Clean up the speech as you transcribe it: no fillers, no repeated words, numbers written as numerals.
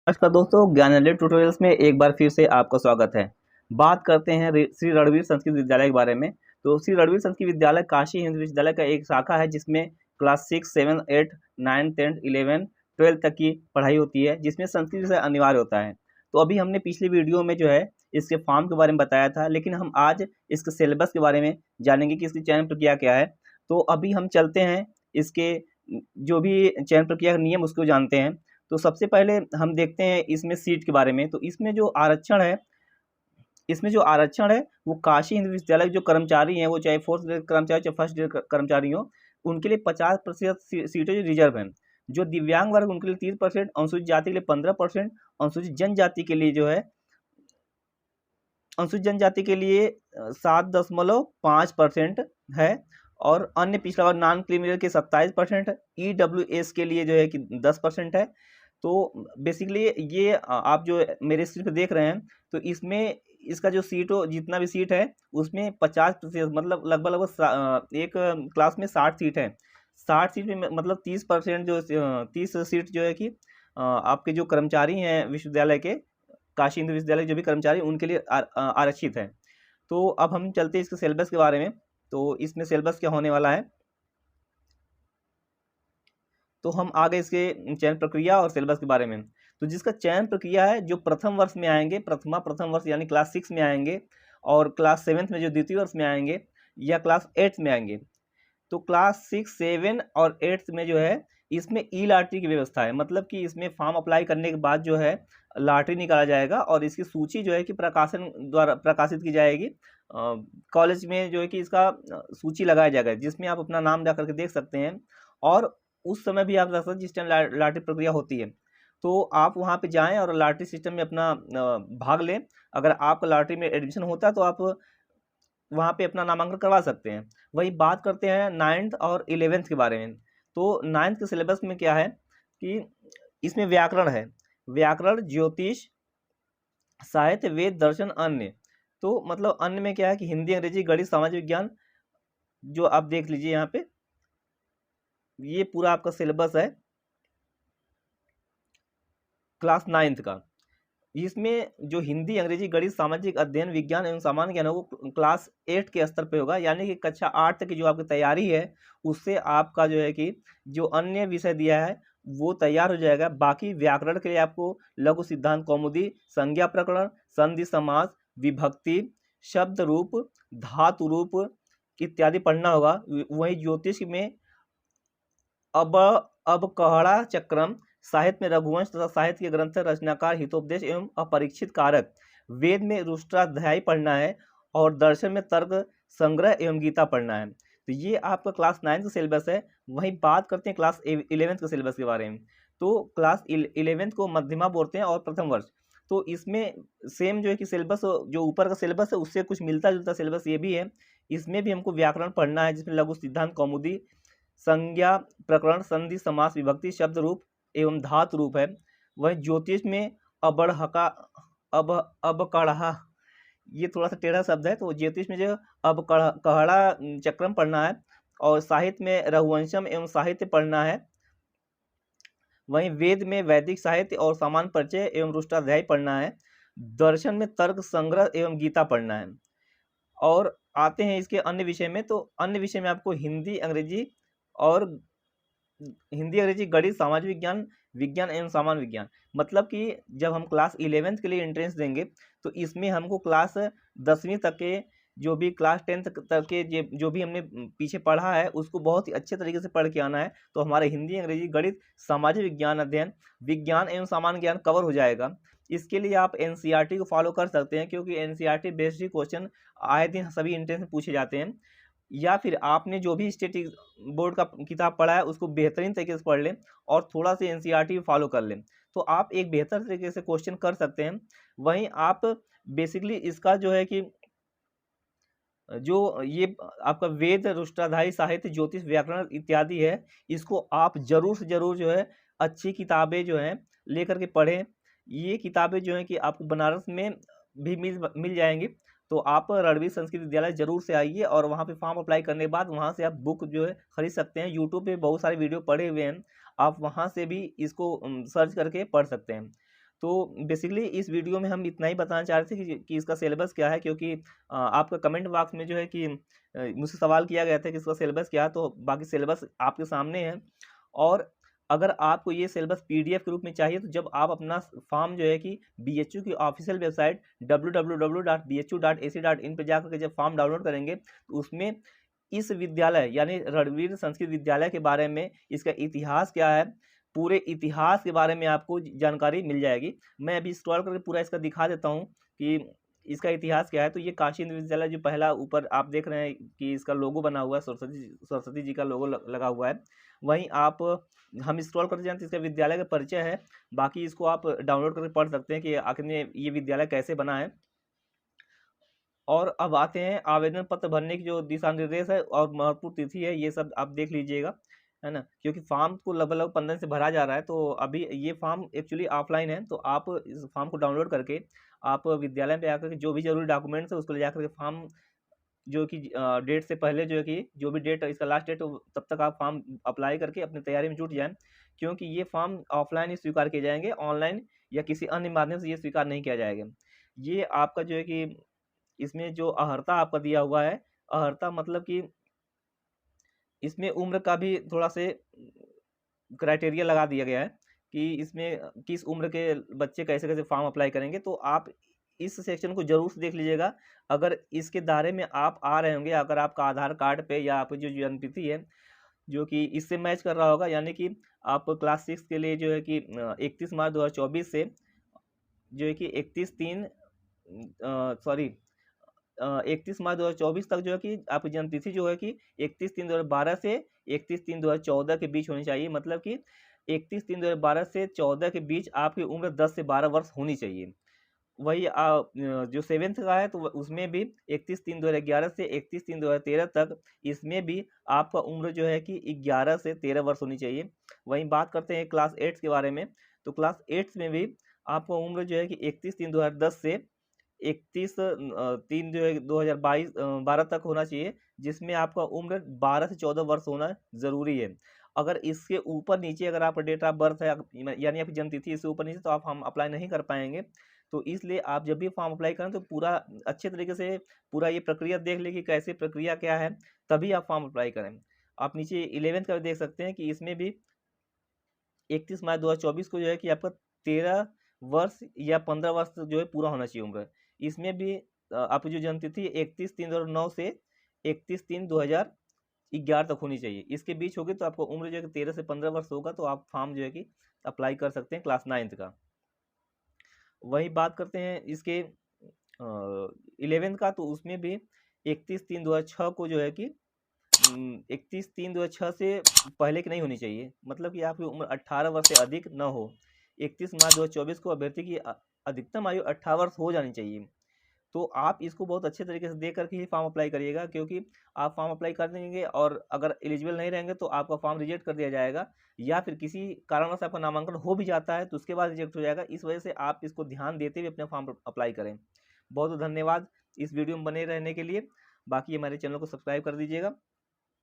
नमस्कार दोस्तों, ज्ञानालय ट्यूटोरियल्स में एक बार फिर से आपका स्वागत है। बात करते हैं श्री रणवीर संस्कृत विद्यालय के बारे में। तो श्री रणवीर संस्कृत विद्यालय काशी हिंदू विश्वविद्यालय का एक शाखा है जिसमें क्लास 6, 7, 8, 9, 10, 11, 12 तक की पढ़ाई होती है, जिसमें संस्कृत विषय अनिवार्य होता है। तो अभी हमने पिछली वीडियो में जो है इसके फॉर्म के बारे में बताया था, लेकिन हम आज इसके सिलेबस के बारे में जानेंगे कि इसकी चयन प्रक्रिया क्या है। तो अभी हम चलते हैं इसके जो भी चयन प्रक्रिया का नियम उसको जानते हैं। तो सबसे पहले हम देखते हैं इसमें सीट के बारे में। तो इसमें जो आरक्षण है वो काशी हिंदू विश्वविद्यालय के जो कर्मचारी हैं, वो चाहे फोर्थ ग्रेड कर्मचारी चाहे फर्स्ट ग्रेड कर्मचारी हो, उनके लिए 50% सीटें जो रिजर्व हैं। जो दिव्यांग वर्ग उनके लिए 30%, अनुसूचित जाति के लिए 15%, अनुसूचित जनजाति के लिए जो है अनुसूचित जनजाति के लिए 7.5% है, और अन्य पिछड़ा वर्ग नॉन क्रीमिनल के 27%, EWS के लिए जो है कि 10% है। तो बेसिकली ये आप जो मेरे स्क्रीन पे देख रहे हैं, तो इसमें इसका जो सीट हो जितना भी सीट है उसमें 50%, मतलब लगभग एक क्लास में 60 सीट है। 60 सीट में मतलब 30% जो 30 सीट जो है कि आपके जो कर्मचारी हैं विश्वविद्यालय के, काशी हिंदू विश्वविद्यालय के जो भी कर्मचारी उनके लिए आरक्षित है। तो अब हम चलते हैं इसके सिलेबस के बारे में। तो इसमें सिलेबस क्या होने वाला है, तो हम आगे इसके चयन प्रक्रिया और सिलेबस के बारे में। तो जिसका चयन प्रक्रिया है, जो प्रथम वर्ष में आएंगे, प्रथम वर्ष यानी क्लास 6 में आएंगे, और क्लास 7 में जो द्वितीय वर्ष में आएंगे, या क्लास 8 में आएंगे। तो क्लास 6, 7 और 8 में जो है इसमें ई लॉटरी की व्यवस्था है। मतलब कि इसमें फॉर्म अप्लाई करने के बाद जो है लॉटरी निकाला जाएगा, और इसकी सूची जो है कि प्रकाशन द्वारा प्रकाशित की जाएगी। कॉलेज में जो है कि इसका सूची लगाया जाएगा, जिसमें आप अपना नाम जा करके देख सकते हैं। और उस समय भी आप देख सकते हैं जिस टाइम लॉटरी प्रक्रिया होती है, तो आप वहाँ पे जाएं और लॉटरी सिस्टम में अपना भाग लें। अगर आपका लॉटरी में एडमिशन होता है तो आप वहाँ पे अपना नामांकन करवा सकते हैं। वही बात करते हैं 9th और 11th के बारे में। तो 9th के सिलेबस में क्या है कि इसमें व्याकरण है, व्याकरण, ज्योतिष, साहित्य, वेद, दर्शन, अन्य। तो मतलब अन्य में क्या है कि हिंदी, अंग्रेजी, गणित, सामाजिक विज्ञान, जो आप देख लीजिए यहाँ पे, ये पूरा आपका सिलेबस है क्लास 9th का। इसमें जो हिंदी, अंग्रेजी, गणित, सामाजिक अध्ययन, विज्ञान एवं सामान्य ज्ञान है वो क्लास 8 के स्तर पे होगा, यानी कि कक्षा 8 तक की जो आपकी तैयारी है उससे आपका जो है कि जो अन्य विषय दिया है वो तैयार हो जाएगा। बाकी व्याकरण के लिए आपको लघु सिद्धांत कौमुदी, संज्ञा प्रकरण, संधि समास, विभक्ति, शब्द रूप, धातु रूप इत्यादि पढ़ना होगा। वही ज्योतिष में अबकहड़ा चक्रम, साहित्य में रघुवंश तथा साहित्य के ग्रंथ रचनाकार, हितोपदेश एवं अपरीक्षित कारक, वेद में रुष्टाध्यायी पढ़ना है, और दर्शन में तर्क संग्रह एवं गीता पढ़ना है। तो ये आपका क्लास 9 का सिलेबस है। वहीं बात करते हैं क्लास 11th के सिलेबस के बारे में। तो क्लास 11th को मध्यमा बोलते हैं और प्रथम वर्ष। तो इसमें सेम जो है कि सिलेबस, जो ऊपर का सिलेबस है उससे कुछ मिलता जुलता सिलेबस ये भी है। इसमें भी हमको व्याकरण पढ़ना है, जिसमें लघु सिद्धांत कौमुदी, संज्ञा प्रकरण, संधि समास, विभक्ति, शब्द रूप एवं धातु रूप है। वही ज्योतिष में अबड़हका अबकड़हा, ये थोड़ा सा टेढ़ा शब्द है, तो ज्योतिष में जो अबकहड़ा चक्रम पढ़ना है, और साहित्य में रघुवंशम एवं साहित्य पढ़ना है। वहीं वेद में वैदिक साहित्य और सामान्य परिचय एवं रुष्टाध्यायी पढ़ना है। दर्शन में तर्क संग्रह एवं गीता पढ़ना है। और आते हैं इसके अन्य विषय में। तो अन्य विषय में आपको और हिंदी, अंग्रेजी, गणित, सामाजिक विज्ञान, विज्ञान एवं सामान्य विज्ञान। मतलब कि जब हम क्लास 11th के लिए एंट्रेंस देंगे तो इसमें हमको क्लास 10वीं तक के, जो भी क्लास 10th तक के जो भी हमने पीछे पढ़ा है उसको बहुत ही अच्छे तरीके से पढ़ के आना है। तो हमारे हिंदी, अंग्रेजी, गणित, सामाजिक विज्ञान अध्ययन, विज्ञान एवं सामान्य ज्ञान कवर हो जाएगा। इसके लिए आप NCERT को फॉलो कर सकते हैं, क्योंकि NCERT बेस्ड ही क्वेश्चन आए दिन सभी एंट्रेंस में पूछे जाते हैं। या फिर आपने जो भी स्टेट बोर्ड का किताब पढ़ा है उसको बेहतरीन तरीके से पढ़ लें, और थोड़ा सा NCERT फॉलो कर लें, तो आप एक बेहतर तरीके से क्वेश्चन कर सकते हैं। वहीं आप बेसिकली इसका जो है कि जो ये आपका वेद, रुष्टाध्यायी, साहित्य, ज्योतिष, व्याकरण इत्यादि है, इसको आप जरूर से जरूर जो है अच्छी किताबें जो हैं लेकर के पढ़ें। ये किताबें जो हैं कि आपको बनारस में भी मिल जाएंगी। तो आप रणवीर संस्कृत विद्यालय जरूर से आइए, और वहाँ पे फॉर्म अप्लाई करने के बाद वहाँ से आप बुक जो है खरीद सकते हैं। यूट्यूब पे बहुत सारे वीडियो पड़े हुए हैं, आप वहाँ से भी इसको सर्च करके पढ़ सकते हैं। तो बेसिकली इस वीडियो में हम इतना ही बताना चाह रहे थे कि इसका सिलेबस क्या है, क्योंकि आपका कमेंट बॉक्स में जो है कि मुझसे सवाल किया गया था कि इसका सिलेबस क्या है, तो बाकी सिलेबस आपके सामने है। और अगर आपको ये सिलेबस पीडीएफ के रूप में चाहिए तो जब आप अपना फॉर्म जो है कि बीएचयू की ऑफिशियल वेबसाइट www.bhu.ac.in पे जाकर के जब फॉर्म डाउनलोड करेंगे तो उसमें इस विद्यालय यानी रणवीर संस्कृत विद्यालय के बारे में, इसका इतिहास क्या है, पूरे इतिहास के बारे में आपको जानकारी मिल जाएगी। मैं अभी स्क्रॉल करके पूरा इसका दिखा देता हूँ कि इसका इतिहास क्या है। तो ये काशी विश्वविद्यालय जो पहला ऊपर आप देख रहे हैं कि इसका लोगो बना हुआ है, सरस्वती जी का लोगो लगा हुआ है। वहीं आप हम स्क्रॉल करते जाते इसका विद्यालय का परिचय है, बाकी इसको आप डाउनलोड करके पढ़ सकते हैं कि आखिर में ये विद्यालय कैसे बना है। और अब आते हैं आवेदन पत्र भरने की जो दिशा निर्देश है और महत्वपूर्ण तिथि है, ये सब आप देख लीजिएगा, है ना, क्योंकि फॉर्म को लगभग 15 दिन से भरा जा रहा है। तो अभी ये फॉर्म एक्चुअली ऑफलाइन है, तो आप इस फॉर्म को डाउनलोड करके आप विद्यालय पे आकर के जो भी जरूरी डॉक्यूमेंट्स है उसको ले जाकर के फॉर्म जो कि डेट से पहले जो है कि जो भी डेट इसका लास्ट डेट हो तब तक आप फॉर्म अप्लाई करके अपनी तैयारी में जुट जाएं, क्योंकि ये फॉर्म ऑफलाइन ही स्वीकार किए जाएंगे, ऑनलाइन या किसी अन्य माध्यम से ये स्वीकार नहीं किया जाएगा। ये आपका जो है कि इसमें जो अहर्ता आपका दिया हुआ है, अहर्ता मतलब कि इसमें उम्र का भी थोड़ा से क्राइटेरिया लगा दिया गया है कि इसमें किस उम्र के बच्चे कैसे कैसे फॉर्म अप्लाई करेंगे। तो आप इस सेक्शन को जरूर से देख लीजिएगा। अगर इसके दायरे में आप आ रहे होंगे, अगर आपका आधार कार्ड पे या आपकी जो जन्मतिथि है जो कि इससे मैच कर रहा होगा, यानी कि आप क्लास 6 के लिए जो है कि 31 मार्च 2024 से जो है कि 31 मार्च 2024 तक जो है कि आपकी जन्मतिथि जो है कि 31/3/2012 से 31/3/2014 के बीच होनी चाहिए। मतलब कि 31/3/2012 से 14 के बीच आपकी उम्र 10 से 12 वर्ष होनी चाहिए। वही जो 7th का है तो उसमें भी 31/3/2011 से 31/3/2013 तक, इसमें भी आपका उम्र जो है कि 11 से 13 वर्ष होनी चाहिए। वहीं बात करते हैं क्लास 8 के बारे में, तो क्लास 8 में भी आपका उम्र जो है कि 31/3/2010 से 31/3 जो है 2022 12 तक होना चाहिए, जिसमें आपका उम्र 12 से 14 वर्ष होना ज़रूरी है। अगर इसके ऊपर नीचे अगर आपका डेट ऑफ बर्थ है यानी आपकी जन्मतिथि इससे ऊपर नीचे, तो आप हम अप्लाई नहीं कर पाएंगे। तो इसलिए आप जब भी फॉर्म अप्लाई करें तो पूरा अच्छे तरीके से पूरा ये प्रक्रिया देख लें कि कैसे प्रक्रिया क्या है, तभी आप फॉर्म अप्लाई करें। आप नीचे 11th का देख सकते हैं कि इसमें भी 31 मार्च 2024 को जो है कि आपका 13 वर्ष या 15 वर्ष जो है पूरा होना चाहिए उम्र। इसमें भी आपकी जो जन्मतिथि 31/3/2009 से 31/3/2011 तक होनी चाहिए। इसके बीच होगी तो आपको उम्र जो है कि 13 से 15 वर्ष होगा, तो आप फॉर्म जो है कि अप्लाई कर सकते हैं क्लास 9th का। वही बात करते हैं इसके 11th का, तो उसमें भी 31/3/2006 को जो है कि 31/3/2006 से पहले की नहीं होनी चाहिए। मतलब कि आपकी उम्र 18 वर्ष से अधिक न हो। 31 मार्च 2024 को अभ्यर्थी की अधिकतम आयु 18 वर्ष हो जानी चाहिए। तो आप इसको बहुत अच्छे तरीके से देख करके ही फॉर्म अप्लाई करिएगा, क्योंकि आप फॉर्म अप्लाई कर देंगे और अगर एलिजिबल नहीं रहेंगे तो आपका फॉर्म रिजेक्ट कर दिया जाएगा, या फिर किसी कारणवश आपका नामांकन हो भी जाता है तो उसके बाद रिजेक्ट हो जाएगा। इस वजह से आप इसको ध्यान देते हुए अपना फॉर्म अप्लाई करें। बहुत बहुत धन्यवाद इस वीडियो में बने रहने के लिए। बाकी हमारे चैनल को सब्सक्राइब कर दीजिएगा।